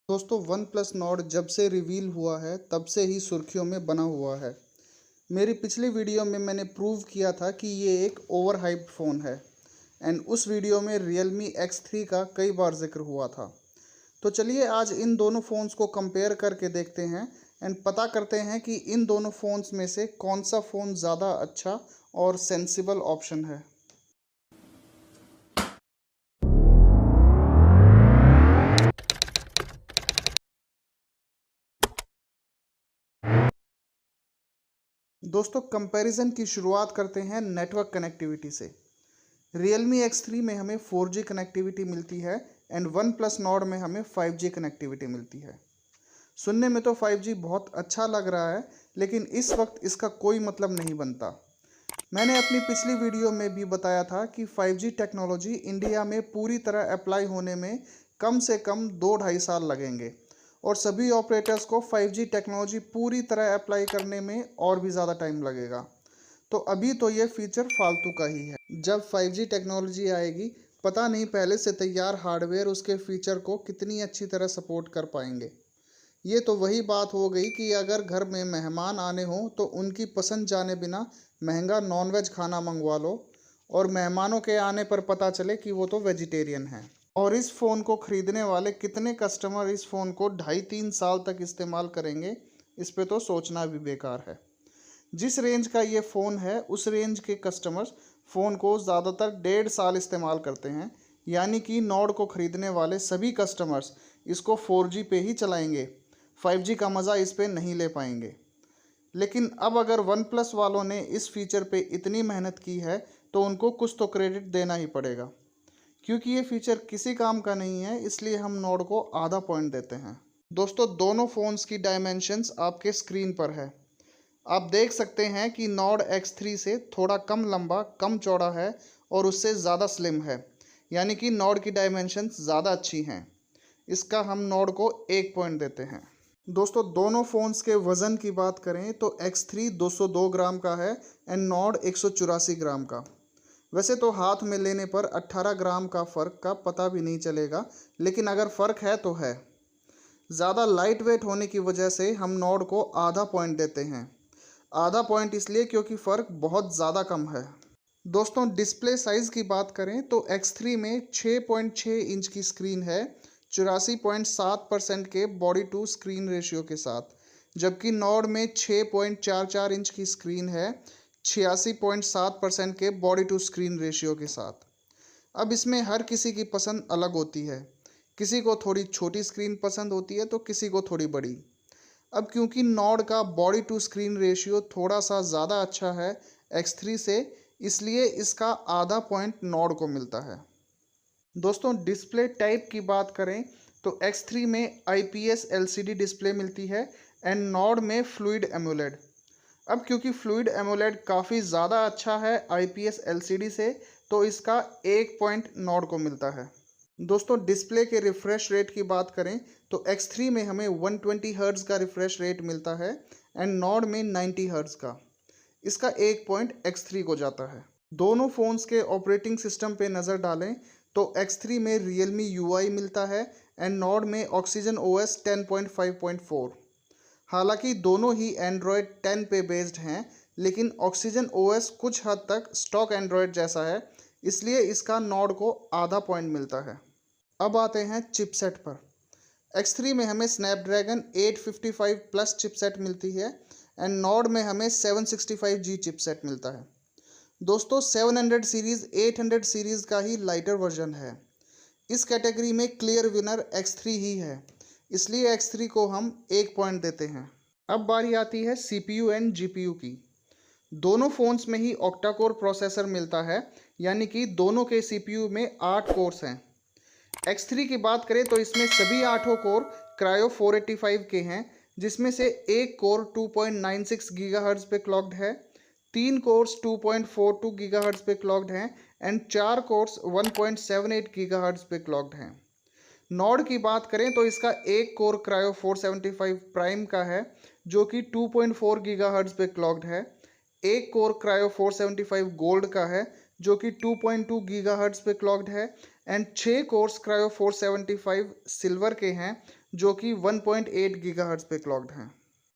दोस्तों one plus Nord जब से रिवील हुआ है तब से ही सुर्खियों में बना हुआ है। मेरी पिछली वीडियो में मैंने प्रूव किया था कि ये एक ओवर हाइप्ड फ़ोन है एंड उस वीडियो में Realme X3 का कई बार जिक्र हुआ था। तो चलिए आज इन दोनों फ़ोन्स को कंपेयर करके देखते हैं एंड पता करते हैं कि इन दोनों फ़ोन्स में से कौन सा फ़ोन ज़्यादा अच्छा और सेंसिबल ऑप्शन है। दोस्तों कंपैरिजन की शुरुआत करते हैं नेटवर्क कनेक्टिविटी से। Realme X3 में हमें 4G कनेक्टिविटी मिलती है एंड वन प्लस नॉर्ड में हमें 5G कनेक्टिविटी मिलती है। सुनने में तो 5G बहुत अच्छा लग रहा है, लेकिन इस वक्त इसका कोई मतलब नहीं बनता। मैंने अपनी पिछली वीडियो में भी बताया था कि 5G टेक्नोलॉजी इंडिया में पूरी तरह अप्लाई होने में कम से कम 2-2.5 साल लगेंगे और सभी ऑपरेटर्स को 5G टेक्नोलॉजी पूरी तरह अप्लाई करने में और भी ज़्यादा टाइम लगेगा। तो अभी तो ये फीचर फालतू का ही है। जब 5G टेक्नोलॉजी आएगी, पता नहीं पहले से तैयार हार्डवेयर उसके फीचर को कितनी अच्छी तरह सपोर्ट कर पाएंगे। ये तो वही बात हो गई कि अगर घर में मेहमान आने हों तो उनकी पसंद जाने बिना महंगा नॉनवेज खाना मंगवा लो और मेहमानों के आने पर पता चले कि वो तो वेजिटेरियन हैं। और इस फ़ोन को ख़रीदने वाले कितने कस्टमर इस फ़ोन को 2.5-3 साल तक इस्तेमाल करेंगे, इस पे तो सोचना भी बेकार है। जिस रेंज का ये फ़ोन है उस रेंज के कस्टमर्स फ़ोन को ज़्यादातर 1.5 साल इस्तेमाल करते हैं, यानी कि नॉर्ड को ख़रीदने वाले सभी कस्टमर्स इसको 4G पे ही चलाएंगे, 5G का मज़ा इस पे नहीं ले पाएंगे। लेकिन अब अगर वन प्लस वालों ने इस फीचर पे इतनी मेहनत की है तो उनको कुछ तो क्रेडिट देना ही पड़ेगा। क्योंकि ये फीचर किसी काम का नहीं है, इसलिए हम नॉर्ड को आधा पॉइंट देते हैं। दोस्तों दोनों फ़ोन्स की डायमेंशंस आपके स्क्रीन पर है। आप देख सकते हैं कि नॉर्ड X3 से थोड़ा कम लंबा, कम चौड़ा है और उससे ज़्यादा स्लिम है, यानी कि नॉर्ड की डायमेंशंस ज़्यादा अच्छी हैं। इसका हम नॉर्ड को 1 पॉइंट देते हैं। दोस्तों दोनों फ़ोन्स के वज़न की बात करें तो X3 202 ग्राम का है एंड नॉर्ड 184 ग्राम का। वैसे तो हाथ में लेने पर 18 ग्राम का फ़र्क का पता भी नहीं चलेगा, लेकिन अगर फ़र्क है तो है। ज़्यादा लाइट वेट होने की वजह से हम नॉर्ड को आधा पॉइंट देते हैं। आधा पॉइंट इसलिए क्योंकि फ़र्क बहुत ज़्यादा कम है। दोस्तों डिस्प्ले साइज़ की बात करें तो X3 में 6.6 इंच की स्क्रीन है 84.7% के बॉडी टू स्क्रीन रेशियो के साथ, जबकि नॉर्ड में 6.44 इंच की स्क्रीन है 86.7% के बॉडी टू स्क्रीन रेशियो के साथ। अब इसमें हर किसी की पसंद अलग होती है, किसी को थोड़ी छोटी स्क्रीन पसंद होती है तो किसी को थोड़ी बड़ी। अब क्योंकि नॉर्ड का बॉडी टू स्क्रीन रेशियो थोड़ा सा ज़्यादा अच्छा है X3 से, इसलिए इसका आधा पॉइंट नॉर्ड को मिलता है। दोस्तों डिस्प्ले टाइप की बात करें तो X3 में IPS LCD डिस्प्ले मिलती है एंड नॉर्ड में फ्लूइड एमोलेड। अब क्योंकि फ्लूइड एमोलेड काफ़ी ज़्यादा अच्छा है IPS LCD से, तो इसका 1 पॉइंट नॉर्ड को मिलता है। दोस्तों डिस्प्ले के रिफ़्रेश रेट की बात करें तो X3 में हमें 120 हर्ट्ज़ का रिफ़्रेश रेट मिलता है एंड नॉर्ड में 90 हर्ट्ज़ का। इसका 1 पॉइंट X3 को जाता है। दोनों फ़ोन्स के ऑपरेटिंग सिस्टम पे नज़र डालें तो X3 में Realme UI मिलता है एंड नॉर्ड में Oxygen OS 10.5.4। हालांकि दोनों ही Android 10 पे बेस्ड हैं, लेकिन Oxygen OS कुछ हद तक स्टॉक Android जैसा है, इसलिए इसका नॉर्ड को आधा पॉइंट मिलता है। अब आते हैं चिपसेट पर। X3 में हमें स्नैपड्रैगन 855 प्लस चिपसेट मिलती है एंड नॉर्ड में हमें 765G चिपसेट मिलता है। दोस्तों 700 सीरीज़ 800 सीरीज़ का ही लाइटर वर्जन है। इस कैटेगरी में क्लियर विनर X3 ही है, इसलिए X3 को हम 1 पॉइंट देते हैं। अब बारी आती है CPU एंड GPU की। दोनों फ़ोन्स में ही ऑक्टा कोर प्रोसेसर मिलता है, यानी कि दोनों के CPU में 8 कोर्स हैं। X3 की बात करें तो इसमें सभी 8 कोर क्रायो 485 के हैं, जिसमें से एक कोर 2.96 गीगाहर्ट्ज़ पे क्लॉक्ड है, 3 कोर्स 2.42 गीगाहर्ट्ज़ पे क्लॉक्ड हैं एंड 4 कोर्स 1.78 गीगाहर्ट्ज़ पे क्लॉक्ड हैं। नॉर्ड की बात करें तो इसका एक कोर क्रायो 475 प्राइम का है जो कि 2.4 गीगाहर्ट्ज़ पे क्लॉक्ड है, एक कोर क्रायो 475 गोल्ड का है जो कि 2.2 गीगाहर्ट्ज़ पे क्लॉक्ड है एंड 6 कोर्स क्रायो 475 सिल्वर के हैं जो कि 1.8 गीगाहर्ट्ज पे क्लॉक्ड हैं।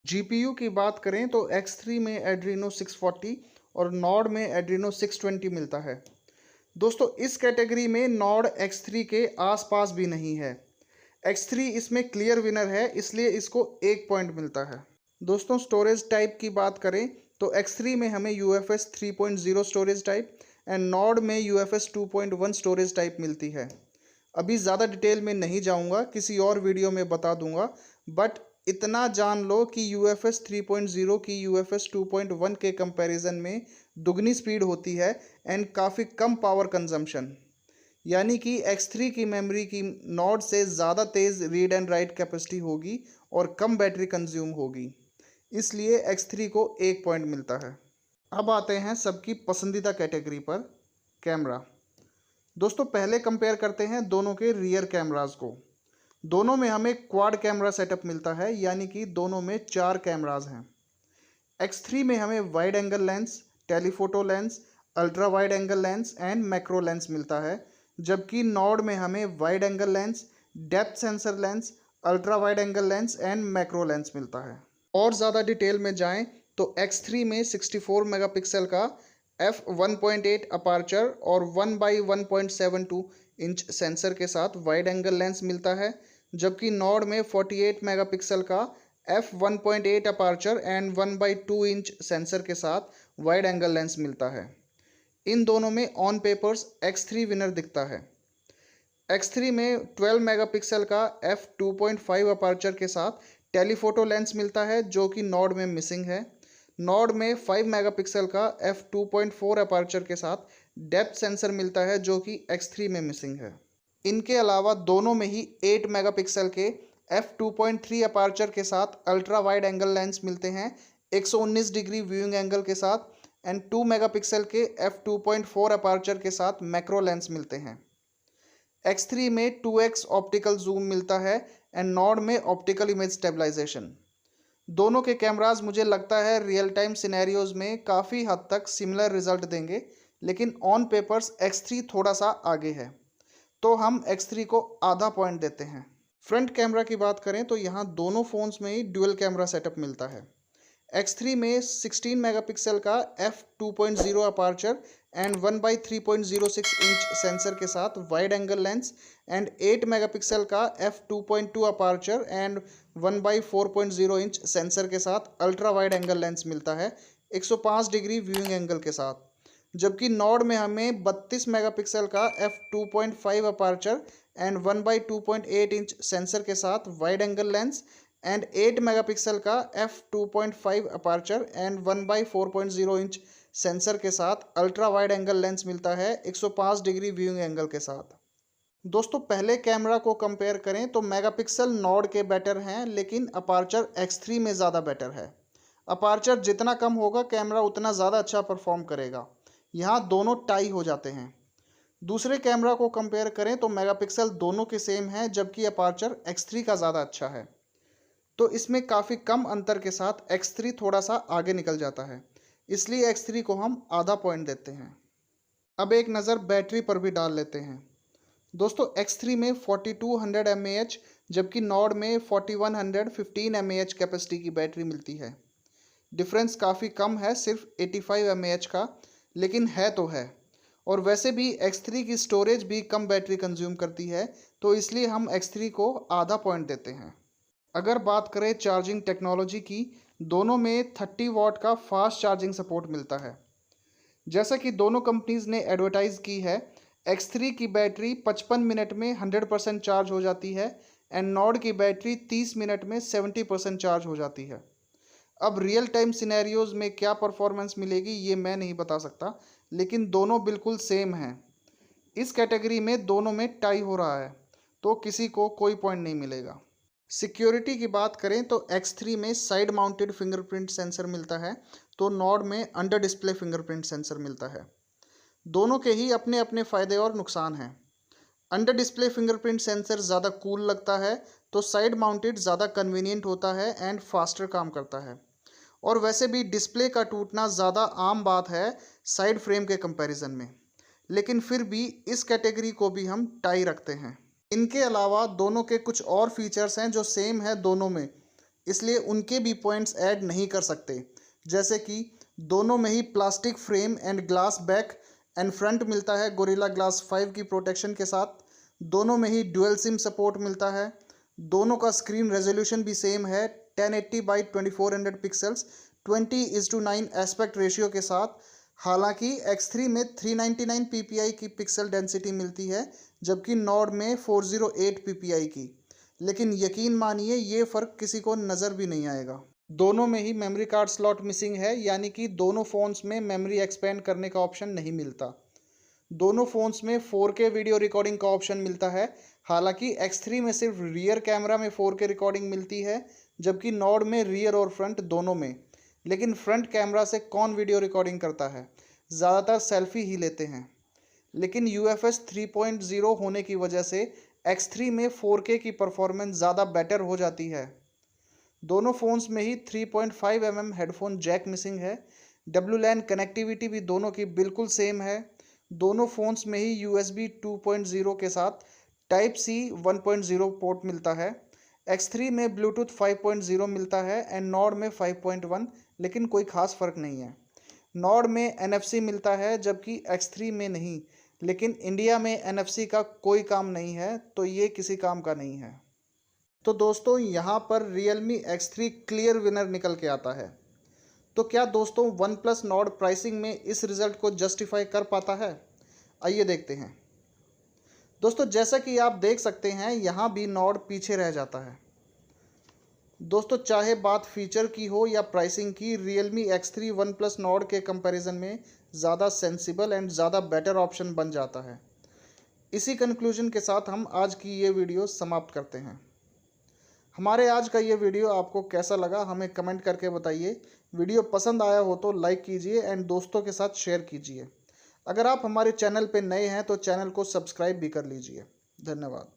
जीपीयू की बात करें तो X3 में एड्रीनो 640 और नॉर्ड में एड्रीनो 620 मिलता है। दोस्तों इस कैटेगरी में नॉर्ड X3 के आसपास भी नहीं है। X3 इसमें क्लियर विनर है, इसलिए इसको 1 पॉइंट मिलता है। दोस्तों स्टोरेज टाइप की बात करें तो X3 में हमें UFS 3.0 storage type and Nord में UFS 2.1 स्टोरेज टाइप मिलती है। अभी ज़्यादा डिटेल में नहीं जाऊंगा, किसी और वीडियो में बता दूंगा, बट इतना जान लो कि UFS 3.0 की UFS 2.1 के कंपैरिजन में दुगनी स्पीड होती है एंड काफ़ी कम पावर कंजम्पशन, यानी कि X3 की मेमोरी की नॉर्ड से ज़्यादा तेज़ रीड एंड राइट कैपेसिटी होगी और कम बैटरी कंज्यूम होगी, इसलिए X3 को 1 पॉइंट मिलता है। अब आते हैं सबकी पसंदीदा कैटेगरी पर, कैमरा। दोस्तों पहले कंपेयर करते हैं दोनों के रियर कैमरास को। दोनों में हमें क्वाड कैमरा सेटअप मिलता है, यानी कि दोनों में 4 कैमरास हैं। X3 में हमें wide angle lens, telephoto lens, ultra wide angle lens and macro lens मिलता है, जबकि नॉर्ड में हमें wide angle lens, depth sensor lens, ultra wide angle lens and macro lens मिलता है। और ज़्यादा डिटेल में जाएं तो X3 में 64 मेगापिक्सल का f1.8 अपार्चर और 1/1.72 इंच सेंसर के साथ वाइड एंगल लेंस मिलता है, जबकि नॉर्ड में 48 मेगापिक्सल का f1.8 aperture and 1/2 inch sensor के साथ वाइड एंगल लेंस मिलता है। इन दोनों में ऑन पेपर्स X3 विनर दिखता है। X3 में 12 मेगापिक्सल का f2.5 अपार्चर के साथ टेलीफोटो लेंस मिलता है, जो कि नॉर्ड में मिसिंग है। नॉर्ड में 5 मेगापिक्सल का f2.4 अपार्चर के साथ डेप्थ सेंसर मिलता है, जो कि X3 में मिसिंग है। इनके अलावा दोनों में ही 8 मेगापिक्सल के f2.3 अपार्चर के साथ अल्ट्रा वाइड एंगल लेंस मिलते हैं 119 डिग्री व्यूइंग एंगल के साथ एंड 2 मेगापिक्सल के f2.4 अपार्चर के साथ मैक्रो लेंस मिलते हैं। X3 में 2x ऑप्टिकल जूम मिलता है एंड नॉर्ड में ऑप्टिकल इमेज स्टेबलाइजेशन। दोनों के कैमरास मुझे लगता है रियल टाइम सिनेरियोज में काफ़ी हद तक सिमिलर रिजल्ट देंगे, लेकिन ऑन पेपर्स X3 थोड़ा सा आगे है, तो हम X3 को आधा पॉइंट देते हैं। फ्रंट कैमरा की बात करें तो यहाँ दोनों फ़ोन्स में ही ड्यूअल कैमरा सेटअप मिलता है। X3 में 16 मेगापिक्सल का f2.0 aperture and 1/3.06 inch sensor के साथ wide angle lens and 8 megapixel का f2.2 aperture and 1/4.0 inch sensor के साथ अल्ट्रा वाइड एंगल लेंस मिलता है 105 डिग्री व्यूइंग एंगल के साथ, जबकि नॉर्ड में हमें 32 मेगापिक्सल का f2.5 aperture and 1/2.8 inch sensor के साथ wide angle lens and 8 megapixel का f2.5 aperture and 1/4.0 inch sensor के साथ अल्ट्रा वाइड एंगल लेंस मिलता है 105 डिग्री व्यूइंग एंगल के साथ। दोस्तों पहले कैमरा को कंपेयर करें तो मेगापिक्सल नॉर्ड के बेटर हैं, लेकिन अपार्चर X3 में ज़्यादा बेटर है। अपार्चर जितना कम होगा कैमरा उतना ज़्यादा अच्छा परफॉर्म करेगा। यहाँ दोनों टाई हो जाते हैं। दूसरे कैमरा को कंपेयर करें तो मेगापिक्सल दोनों के सेम हैं, जबकि अपार्चर X3 का ज़्यादा अच्छा है, तो इसमें काफ़ी कम अंतर के साथ X3 थोड़ा सा आगे निकल जाता है, इसलिए X3 को हम आधा पॉइंट देते हैं। अब एक नज़र बैटरी पर भी डाल लेते हैं। दोस्तों X3 में 4200 mAh जबकि नॉर्ड में 4115 mAh कैपेसिटी की बैटरी मिलती है। डिफरेंस काफ़ी कम है, सिर्फ 85 mAh का, लेकिन है तो है। और वैसे भी X3 की स्टोरेज भी कम बैटरी कंज्यूम करती है, तो इसलिए हम X3 को आधा पॉइंट देते हैं। अगर बात करें चार्जिंग टेक्नोलॉजी की, दोनों में 30 वाट का फास्ट चार्जिंग सपोर्ट मिलता है। जैसा कि दोनों कंपनीज ने एडवर्टाइज की है, X3 की बैटरी 55 मिनट में 100% चार्ज हो जाती है एंड नॉर्ड की बैटरी 30 मिनट में 70% चार्ज हो जाती है। अब रियल टाइम सिनेरियोज में क्या परफॉर्मेंस मिलेगी ये मैं नहीं बता सकता, लेकिन दोनों बिल्कुल सेम हैं। इस कैटेगरी में दोनों में टाई हो रहा है, तो किसी को कोई पॉइंट नहीं मिलेगा। सिक्योरिटी की बात करें तो X3 में साइड माउंटेड फिंगरप्रिंट सेंसर मिलता है, तो नॉर्ड में अंडर डिस्प्ले फिंगरप्रिंट सेंसर मिलता है। दोनों के ही अपने अपने फ़ायदे और नुकसान हैं। अंडर डिस्प्ले फिंगरप्रिंट सेंसर ज़्यादा कूल लगता है, तो साइड माउंटेड ज़्यादा कन्वीनियंट होता है एंड फास्टर काम करता है। और वैसे भी डिस्प्ले का टूटना ज़्यादा आम बात है साइड फ्रेम के कंपैरिजन में, लेकिन फिर भी इस कैटेगरी को भी हम टाई रखते हैं। इनके अलावा दोनों के कुछ और फीचर्स हैं जो सेम है दोनों में, इसलिए उनके भी पॉइंट्स ऐड नहीं कर सकते। जैसे कि दोनों में ही plastic frame and glass back and front मिलता है गोरिल्ला ग्लास 5 की प्रोटेक्शन के साथ। दोनों में ही डुअल सिम सपोर्ट मिलता है। दोनों का स्क्रीन रेजोल्यूशन भी सेम है 1080 बाई 2400 पिक्सल्स 20:9 एस्पेक्ट रेशियो के साथ। हालांकि X3 में 399 ppi की पिक्सल डेंसिटी मिलती है, जबकि नॉर्ड में 408 ppi की। लेकिन यकीन मानिए ये फ़र्क किसी को नज़र भी नहीं आएगा। दोनों में ही मेमोरी कार्ड स्लॉट मिसिंग है, यानी कि दोनों फ़ोन्स में मेमोरी एक्सपेंड करने का ऑप्शन नहीं मिलता। दोनों फ़ोन्स में 4K वीडियो रिकॉर्डिंग का ऑप्शन मिलता है। हालांकि X3 में सिर्फ रियर कैमरा में 4K रिकॉर्डिंग मिलती है, जबकि नॉर्ड में रियर और फ्रंट दोनों में। लेकिन फ्रंट कैमरा से कौन वीडियो रिकॉर्डिंग करता है, ज़्यादातर सेल्फी ही लेते हैं। लेकिन UFS 3.0 होने की वजह से X3 में 4K की परफॉर्मेंस ज़्यादा बेटर हो जाती है। दोनों फ़ोन्स में ही 3.5 mm हेडफोन जैक मिसिंग है। WLAN कनेक्टिविटी भी दोनों की बिल्कुल सेम है। दोनों फ़ोन्स में ही USB 2.0 के साथ Type-C 1.0 पोर्ट मिलता है। X3 में Bluetooth 5.0 मिलता है एंड नॉर्ड में 5.1, लेकिन कोई ख़ास फ़र्क नहीं है। नॉर्ड में NFC मिलता है जबकि X3 में नहीं, लेकिन इंडिया में NFC का कोई काम नहीं है, तो ये किसी काम का नहीं है। तो दोस्तों यहाँ पर Realme X3 क्लियर विनर निकल के आता है। तो क्या दोस्तों OnePlus Nord प्राइसिंग में इस रिज़ल्ट को जस्टिफाई कर पाता है? आइए देखते हैं। दोस्तों जैसा कि आप देख सकते हैं यहाँ भी Nord पीछे रह जाता है। दोस्तों चाहे बात फीचर की हो या प्राइसिंग की, Realme X3 OnePlus Nord के कंपैरिजन में ज़्यादा सेंसिबल एंड ज़्यादा बेटर ऑप्शन बन जाता है। इसी कंक्लूजन के साथ हम आज की ये वीडियो समाप्त करते हैं। हमारे आज का ये वीडियो आपको कैसा लगा हमें कमेंट करके बताइए। वीडियो पसंद आया हो तो लाइक कीजिए एंड दोस्तों के साथ शेयर कीजिए। अगर आप हमारे चैनल पर नए हैं तो चैनल को सब्सक्राइब भी कर लीजिए। धन्यवाद।